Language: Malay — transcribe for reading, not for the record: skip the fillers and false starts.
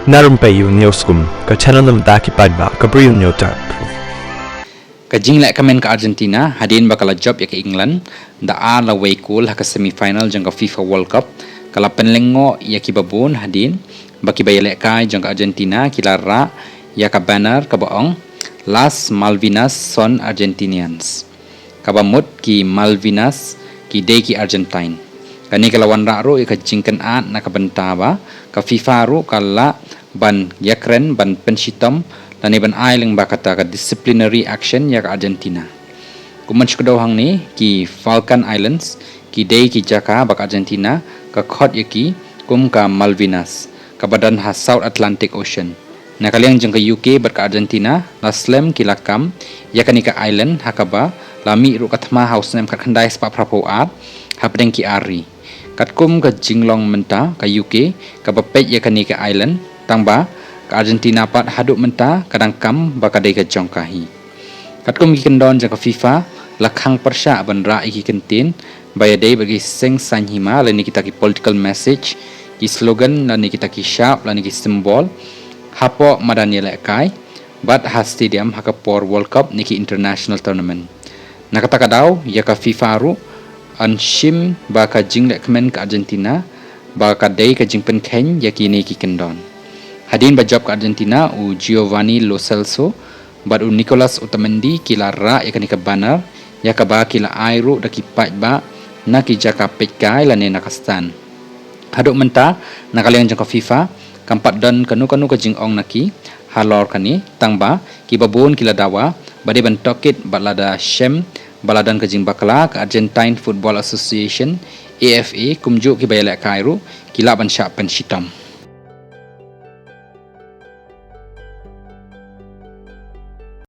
Narum payu neoskum ka channel nam daki padba ka briu neotar. Kajing lek kamen ke Argentina hadin bakal job ya ke England da la way cool ha ke semifinal jang ke FIFA World Cup kala penlengo ya ki babun hadin baki bayalek kai jang ke Argentina kilara ya ka banner ka baong Las Malvinas son Argentinians kabamut ki Malvinas ki day ki Argentine kani kalawan ro ya ka jingken at na ka bentaba ka FIFA ru kala ban yakren ban penshitom dan iban ailing bakata ka disciplinary action ya ka Argentina. Kuman shkudaw hang ni ki Falkland Islands ki day ki jaka bak Argentina ka khot yaki kum ka Malvinas ka badan ha South Atlantic Ocean. Nakaliang jang ka UK bat ka Argentina la slam ki lakam ya kani ka island hakaba lami ru katma house nem ka khandai spa prapo at hapdeng ki ari. Kat kum ka jinglong menta ka UK ka bapet ya kani ka island tangba ka Argentina pat haduk menta kadang kam bakadai ka jongkahi katkum kendon jang ka FIFA lakhang persya bandra iki kentin bayadai bagi seng sanhima lani kita ki political message ki slogan lani kita ki sharp lani ki symbol hapo madani lekai bat ha stadium hakapor World Cup niki international tournament nakata kadau ya ka FIFA ru anshim baka jinglek kemen ka Argentina bakadai ka jingpen ken yakini ki kendon hadin bajab ke Argentina u Giovanni Lo Celso bad u Nicolas Otamendi kila ra yakani ke banar yakaba kila airu daki ba na ki jaka pekai lane nakastan haduk menta nakaliang jangka FIFA kampat dan kanu ke jingong naki halor kani tangba ki babun kila dawa bade bentokit balada shem baladan ke jing bakla ke Argentine Football Association AFA kumju ki bayalek kairu kila ban syak pen shitam